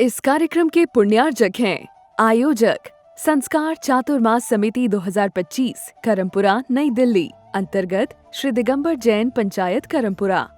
इस कार्यक्रम के पुण्यार्जक हैं आयोजक संस्कार चातुर्मास समिति 2025 करमपुरा नई दिल्ली अंतर्गत श्री दिगंबर जैन पंचायत करमपुरा।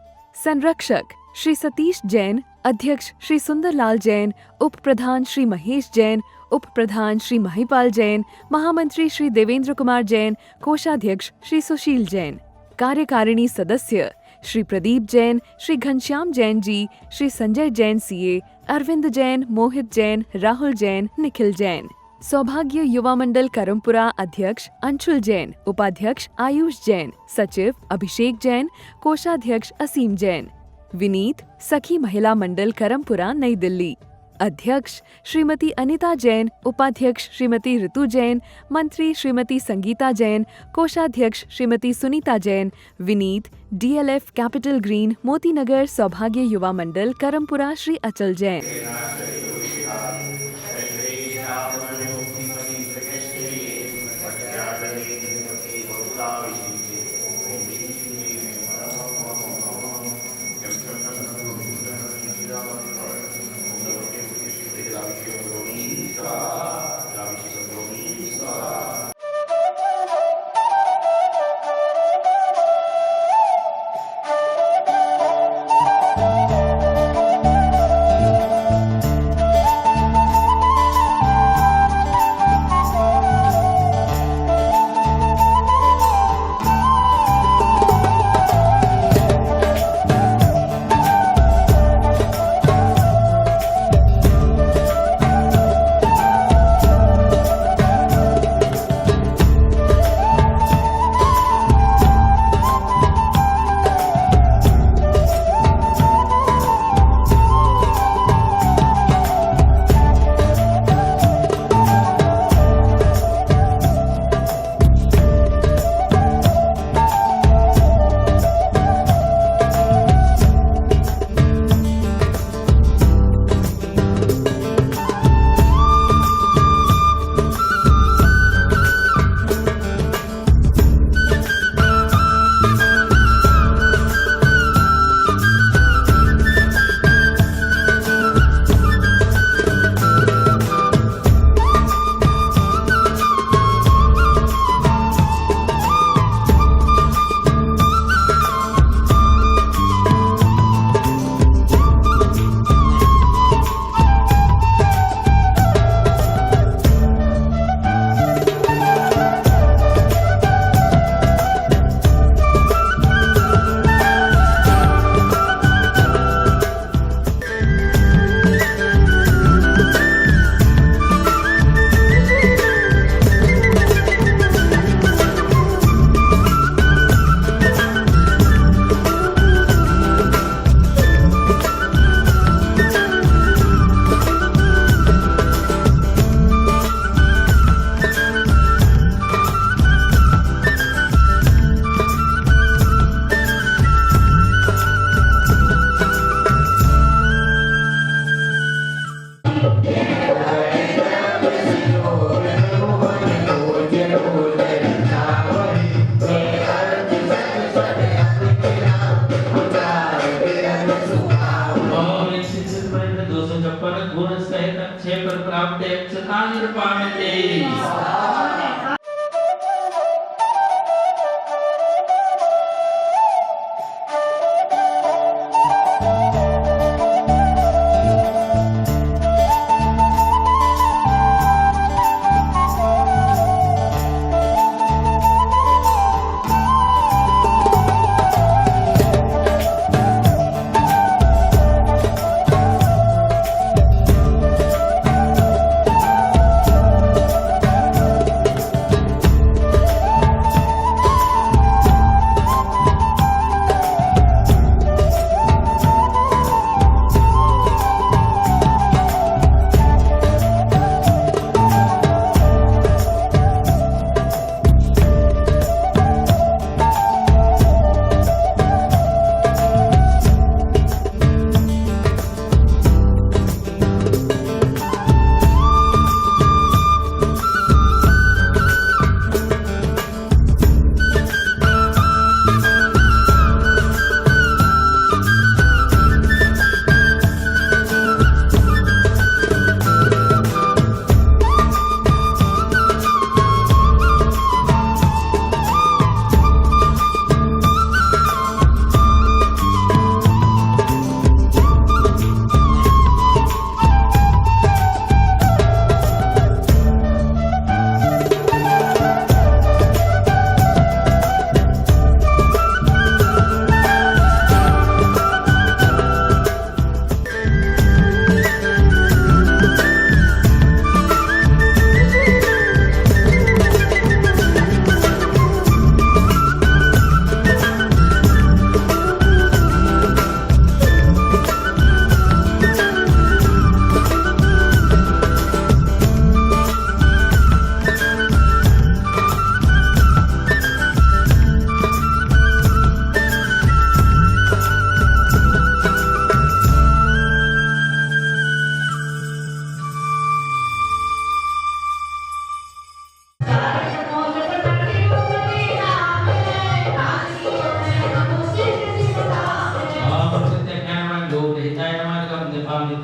संरक्षक श्री सतीश जैन, अध्यक्ष श्री सुंदरलाल जैन, उप प्रधान श्री महेश जैन, उप प्रधान श्री महिपाल जैन, महामंत्री श्री देवेंद्र कुमार जैन, कोषाध्यक्ष श्री सुशील जैन। कार्यकारिणी सदस्य श्री प्रदीप जैन, श्री घनश्याम जैन जी, श्री संजय जैन सीए, अरविंद जैन, मोहित जैन, राहुल जैन, निखिल जैन। सौभाग्य युवा मंडल करमपुरा अध्यक्ष अंशुल जैन, उपाध्यक्ष आयुष जैन, सचिव अभिषेक जैन, कोषाध्यक्ष असीम जैन। विनीत सखी महिला मंडल करमपुरा नई दिल्ली अध्यक्ष श्रीमती अनिता जैन, उपाध्यक्ष श्रीमती ऋतु जैन, मंत्री श्रीमती संगीता जैन, कोषाध्यक्ष Shrimati Sunita Jain. Vineet DLF capital green Motinagar सौभाग्य युवा मंडल करमपुरा श्री अचल जैन।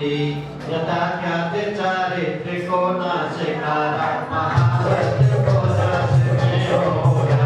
ติยตาญาติจาริตริโกนาสิการะมหาวัตถุโกนาสิเมโยยา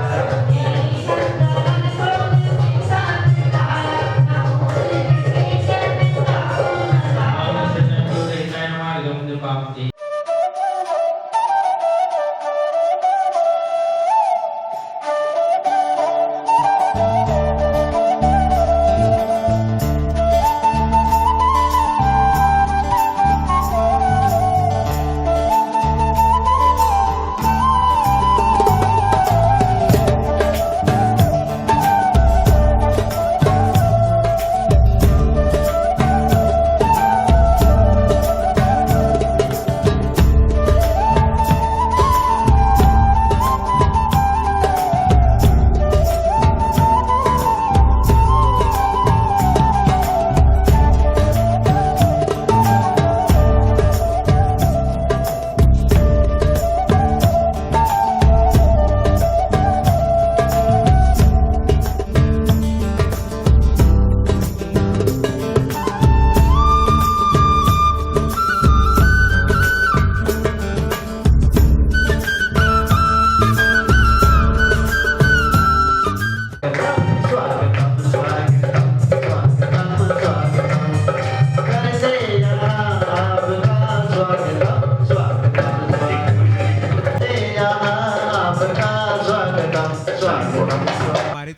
हमारे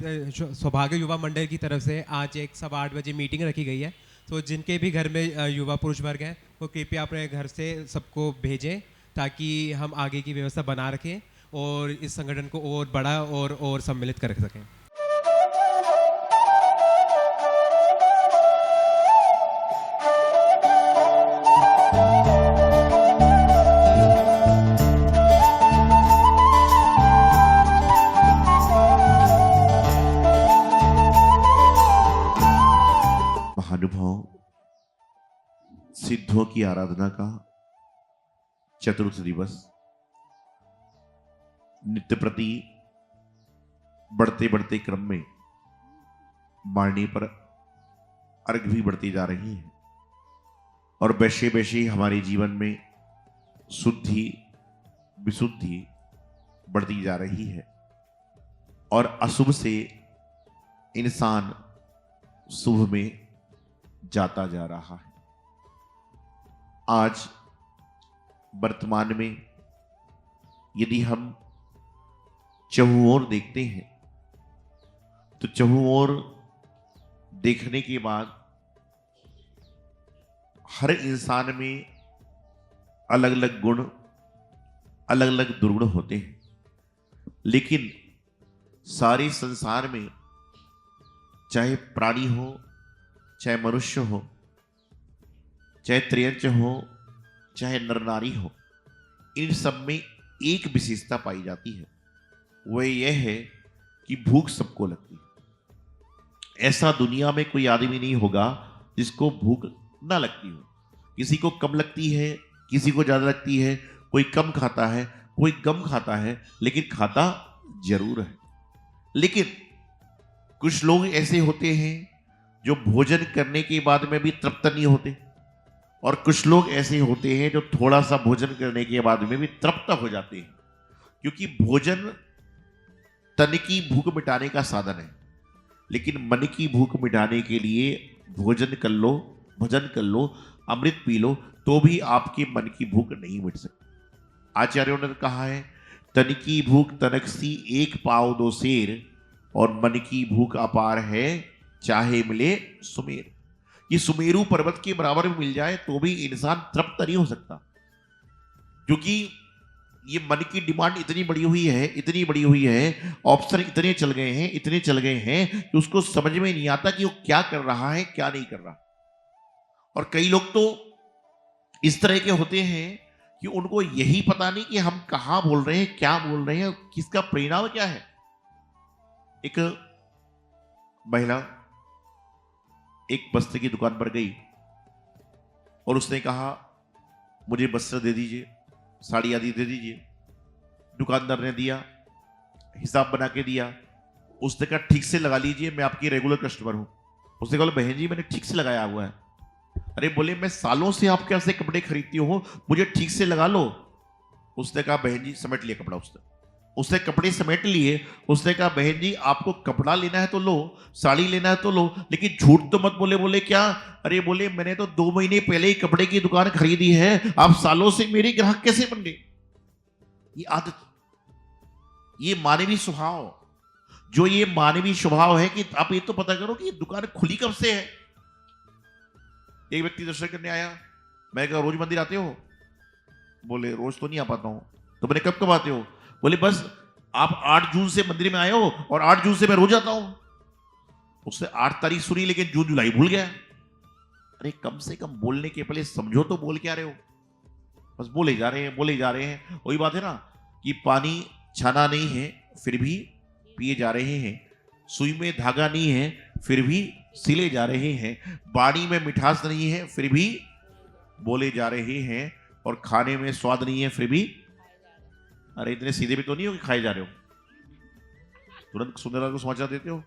सौभाग्य युवा मंडल की तरफ से आज एक 8:15 बजे मीटिंग रखी गई है। तो जिनके भी घर में युवा पुरुष वर्ग हैं वो कृपया अपने घर से सबको भेजें ताकि हम आगे की व्यवस्था बना रखें और इस संगठन को और बड़ा और सम्मिलित कर सकें। महानुभाव, सिद्धों की आराधना का चतुर्थ दिवस नित्य प्रति बढ़ते बढ़ते क्रम में मारने पर अर्घ भी बढ़ती जा रही है और वैसे वैसे हमारे जीवन में शुद्धि विशुद्धि बढ़ती जा रही है और अशुभ से इंसान शुभ में जाता जा रहा है। आज वर्तमान में यदि हम चहुओर देखते हैं तो चहुओर देखने के बाद हर इंसान में अलग अलग गुण अलग अलग दुर्गुण होते हैं, लेकिन सारे संसार में चाहे प्राणी हो, चाहे मनुष्य हो, चाहे त्रियंच हो, चाहे नर नारी हो, इन सब में एक विशेषता पाई जाती है। वह यह है कि भूख सबको लगती है। ऐसा दुनिया में कोई आदमी नहीं होगा जिसको भूख ना लगती हो। किसी को कम लगती है, किसी को ज्यादा लगती है, कोई कम खाता है, कोई कम खाता है, लेकिन खाता जरूर है। लेकिन कुछ लोग ऐसे होते हैं जो भोजन करने के बाद में भी तृप्त नहीं होते और कुछ लोग ऐसे होते हैं जो थोड़ा सा भोजन करने के बाद में भी तृप्त हो जाते हैं, क्योंकि भोजन तन की भूख मिटाने का साधन है, लेकिन मन की भूख मिटाने के लिए भोजन कर लो, भजन कर लो, अमृत पी लो, तो भी आपके मन की भूख नहीं मिट सकती। आचार्यों ने कहा है, तन की भूख तनक सी एक पाव दो शेर और मन की भूख अपार है चाहे मिले सुमेर। ये सुमेरु पर्वत के बराबर में मिल जाए तो भी इंसान तृप्त नहीं हो सकता, क्योंकि ये मन की डिमांड इतनी बड़ी हुई है, इतनी बड़ी हुई है, ऑप्शन इतने चल गए हैं, इतने चल गए हैं कि उसको समझ में नहीं आता कि वो क्या कर रहा है, क्या नहीं कर रहा। और कई लोग तो इस तरह के होते हैं कि उनको यही पता नहीं कि हम कहां बोल रहे हैं, क्या बोल रहे हैं, किसका परिणाम क्या है। एक महिला एक वस्त्र की दुकान पर गई और उसने कहा, मुझे वस्त्र दे दीजिए, साड़ी आदि दे दीजिए। दुकानदार ने दिया, हिसाब बना के दिया। उसने कहा, ठीक से लगा लीजिए, मैं आपकी रेगुलर कस्टमर हूं। उसने कहा, बहन जी मैंने ठीक से लगाया हुआ है। अरे बोले मैं सालों से आपके यहाँ से कपड़े खरीदती हूँ, मुझे ठीक से लगा लो। उसने कहा बहन जी समेट लिया कपड़ा। उसने कपड़े समेट लिए। उसने कहा बहन जी आपको कपड़ा लेना है तो लो, साड़ी लेना है तो लो, लेकिन झूठ तो मत बोले। बोले क्या? अरे बोले मैंने तो 2 महीने पहले ही कपड़े की दुकान खरीदी है, आप सालों से मेरे ग्राहक कैसे बन गए? ये आदत, ये मानवीय स्वभाव, जो ये मानवीय स्वभाव है कि आप ये तो पता करो कि ये दुकान खुली कब से है। एक व्यक्ति दर्शन करने आया, मैं कहा रोज मंदिर आते हो? बोले रोज तो नहीं आ पाता हूं। तो मैंने कब कब आते हो? बोले बस आप 8 जून से मंदिर में आए हो और 8 जून से मैं रोज आता हूं। उसने 8 तारीख सुनी लेकिन जून जुलाई भूल गया। अरे कम से कम बोलने के पहले समझो तो बोल क्या रहे हो, बस बोले जा रहे हैं बोले जा रहे हैं। वही बात है ना कि पानी छाना नहीं है फिर भी पिए जा रहे हैं, सुई में धागा नहीं है फिर भी सिले जा रहे हैं, बाणी में मिठास नहीं है फिर भी बोले जा रहे हैं, और खाने में स्वाद नहीं है फिर भी, अरे इतने सीधे भी तो नहीं हो कि खाए जा रहे हो। तुरंत सुंदरलाल को समाचार देते हो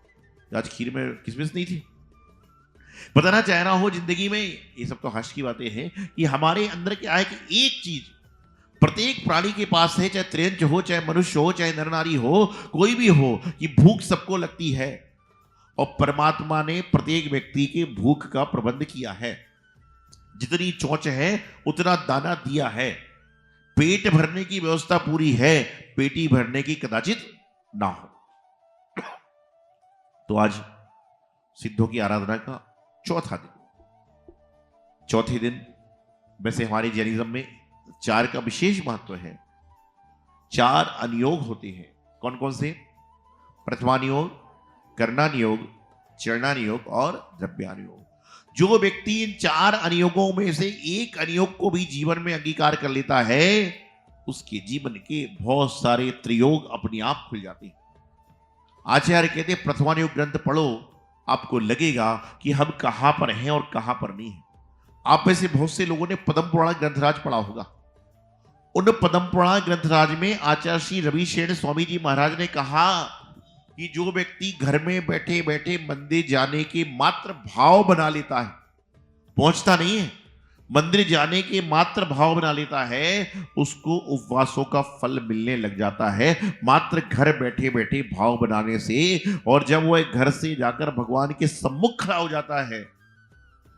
आज खीर में किसमिस नहीं थी। बताना चाह रहा हो जिंदगी में ये सब तो हर्ष की बातें हैं कि हमारे अंदर क्या है कि एक चीज प्रत्येक प्राणी के पास है, चाहे त्रियंच हो, चाहे मनुष्य हो, चाहे नर नारी हो, कोई भी हो, कि भूख सबको लगती है और परमात्मा ने प्रत्येक व्यक्ति के भूख का प्रबंध किया है। जितनी चोंच है उतना दाना दिया है, पेट भरने की व्यवस्था पूरी है, पेटी भरने की कदाचित ना हो। तो आज सिद्धों की आराधना का चौथा दिन, चौथे दिन वैसे हमारे जैनिज्म में 4 का विशेष महत्व है। 4 अनुयोग होते हैं। कौन कौन से? प्रथमानुयोग, कर्णानुयोग, चरणानुयोग और द्रव्यानुयोग। जो व्यक्ति इन 4 अनुयोगों में से एक अनुयोग को भी जीवन में अंगीकार कर लेता है, उसके जीवन के बहुत सारे त्रियोग अपने आप खुल जाते हैं। आचार्य कहते हैं प्रथमानुयोग ग्रंथ पढ़ो, आपको लगेगा कि हम कहां पर हैं और कहां पर नहीं हैं। आप में से बहुत से लोगों ने पद्म पुराण ग्रंथराज पढ़ा होगा। उन पद्म पुराण ग्रंथराज में आचार्य श्री रविशेण स्वामी जी महाराज ने कहा कि जो व्यक्ति घर में बैठे बैठे मंदिर जाने के मात्र भाव बना लेता है, पहुंचता नहीं है, मंदिर जाने के मात्र भाव बना लेता है, उसको उपवासों का फल मिलने लग जाता है, मात्र घर बैठे बैठे भाव बनाने से। और जब वह घर से जाकर भगवान के सम्मुख खड़ा हो जाता है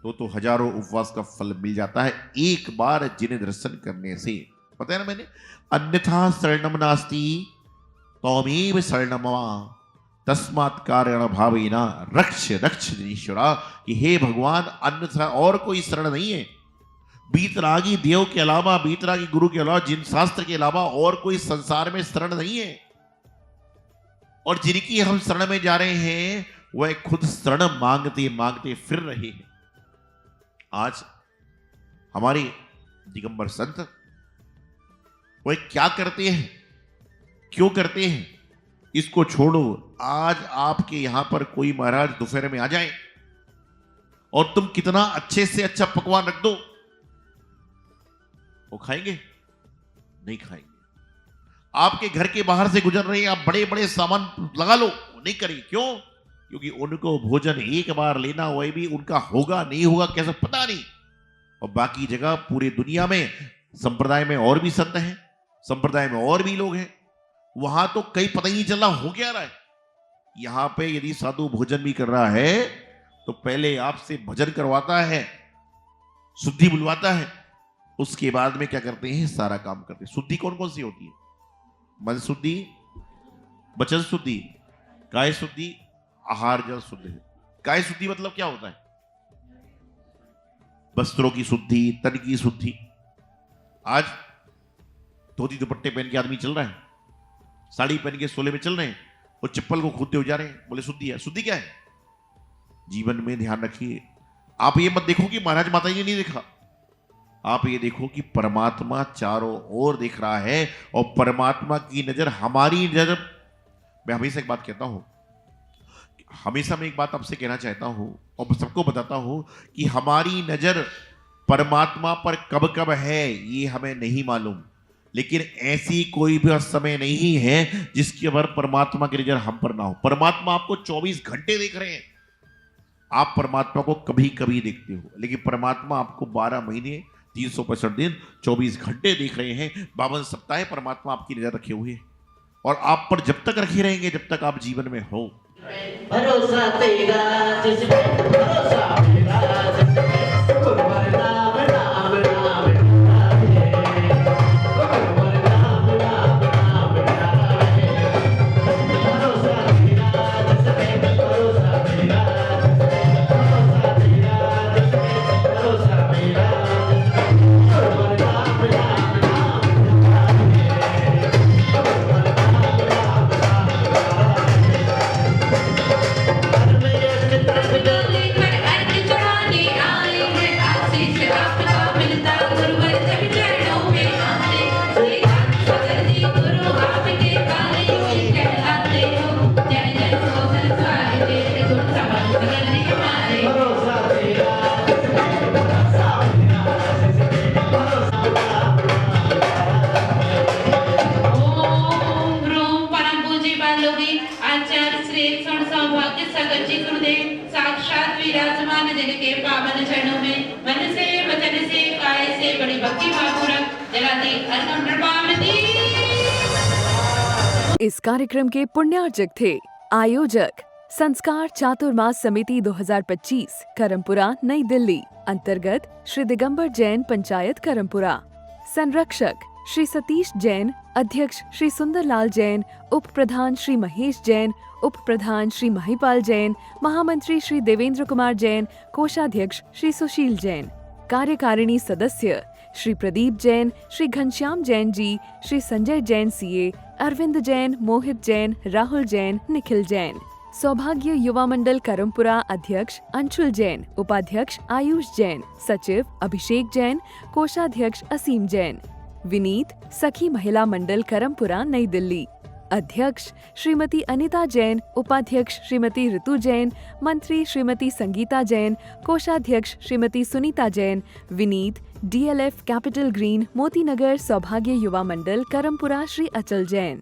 तो हजारों उपवास का फल मिल जाता है एक बार जिन्हें दर्शन करने से। पता है ना मैंने, अन्यथा शरणम नास्ति तौमेव शरणमवा तस्मात् कारण भावेना रक्ष रक्ष ईश्वरा, कि हे भगवान अन्यथा और कोई शरण नहीं है। बीतरागी देव के अलावा, बीतरागी गुरु के अलावा, जिन शास्त्र के अलावा और कोई संसार में शरण नहीं है। और जिनकी हम शरण में जा रहे हैं वह खुद शरण मांगते मांगते फिर रहे हैं। आज हमारे दिगंबर संत वह क्या करते हैं, क्यों करते हैं, इसको छोड़ो। आज आपके यहां पर कोई महाराज दोपहर में आ जाए और तुम कितना अच्छे से अच्छा पकवान रख दो, वो खाएंगे? नहीं खाएंगे। आपके घर के बाहर से गुजर रहे हैं, आप बड़े बड़े सामान लगा लो, नहीं करेंगे। क्यों? क्योंकि उनको भोजन एक बार लेना, वही भी उनका होगा नहीं होगा कैसे पता नहीं। और बाकी जगह पूरी दुनिया में संप्रदाय में और भी संत हैं, संप्रदाय में और भी लोग हैं, वहां तो कहीं पता ही नहीं चल रहा हो क्या रहा है। यहां पे यदि साधु भोजन भी कर रहा है तो पहले आपसे भजन करवाता है, शुद्धि बुलवाता है, उसके बाद में क्या करते हैं, सारा काम करते हैं। शुद्धि कौन कौन सी होती है? मन शुद्धि, वचन शुद्धि, काय शुद्धि, आहार जल शुद्धि। काय शुद्धि मतलब क्या होता है? वस्त्रों की शुद्धि, तन की शुद्धि। आज धोती दुपट्टे पहन के आदमी चल रहा है, साड़ी पहन के सोले में चल रहे हैं, वो चप्पल को खोदते हो जा रहे हैं, बोले शुद्धि है। शुद्धि क्या है? जीवन में ध्यान रखिए, आप ये मत देखो कि महाराज माता जी ने नहीं देखा, आप ये देखो कि परमात्मा चारों ओर देख रहा है और परमात्मा की नजर हमारी नजर। मैं हमेशा एक बात कहता हूं, हमेशा मैं एक बात आपसे कहना चाहता हूं और सबको बताता हूं कि हमारी नजर परमात्मा पर कब कब है ये हमें नहीं मालूम, लेकिन ऐसी कोई भी समय नहीं है जिसके पर परमात्मा की नजर हम पर ना हो। परमात्मा आपको 24 घंटे देख रहे हैं। आप परमात्मा को कभी कभी देखते हो, लेकिन परमात्मा आपको 12 महीने 365 दिन 24 घंटे देख रहे हैं। 52 सप्ताह परमात्मा आपकी नजर रखे हुए हैं और आप पर जब तक रखे रहेंगे जब तक आप जीवन में हो। भरोसा तेरा जिस पे भरोसा मेरा जिस पे गुरुवर नाम नाम नाम मेरा है, गुरुवर नाम नाम नाम मेरा है। भरोसा तेरा जिस पे भरोसा मेरा जिस पे भरोसा तेरा जिस पे भरोसा मेरा जिस पे गुरुवर नाम नाम नाम मेरा है, गुरुवर नाम नाम नाम भरोसा तेरा जिस पे भरोसा मेरा जिस पे भरोसा ओम ह्रूम परम पूज्य बालोगी आचार्य श्री क्षण सौभाग्य सागर जी गुरुदेव साक्षात विराजमान जन के पावन चरणों में मन से वचन से काय से बड़ी भक्ति भावपूर्वक जलाती अर्घ्य प्रणामती। इस कार्यक्रम के पुण्यार्जक थे आयोजक संस्कार चातुर्मास समिति 2025 करमपुरा नई दिल्ली अंतर्गत श्री दिगंबर जैन पंचायत करमपुरा। संरक्षक श्री सतीश जैन, अध्यक्ष श्री सुंदरलाल जैन, उप प्रधान श्री महेश जैन, उप प्रधान श्री महिपाल जैन, महामंत्री श्री देवेंद्र कुमार जैन, कोषाध्यक्ष श्री सुशील जैन। कार्यकारिणी सदस्य श्री प्रदीप जैन, श्री घनश्याम जैन जी, श्री संजय जैन सीए, अरविंद जैन, मोहित जैन, राहुल जैन, निखिल जैन। सौभाग्य युवा मंडल करमपुरा अध्यक्ष अंशुल जैन, उपाध्यक्ष आयुष जैन, सचिव अभिषेक जैन, कोषाध्यक्ष असीम जैन। विनीत सखी महिला मंडल करमपुरा नई दिल्ली अध्यक्ष श्रीमती अनिता जैन, उपाध्यक्ष श्रीमती ऋतु जैन, मंत्री श्रीमती संगीता जैन, कोषाध्यक्ष Shrimati Sunita Jain. Vineet DLF capital green Moti Nagar सौभाग्य युवा मंडल करमपुरा श्री अचल जैन।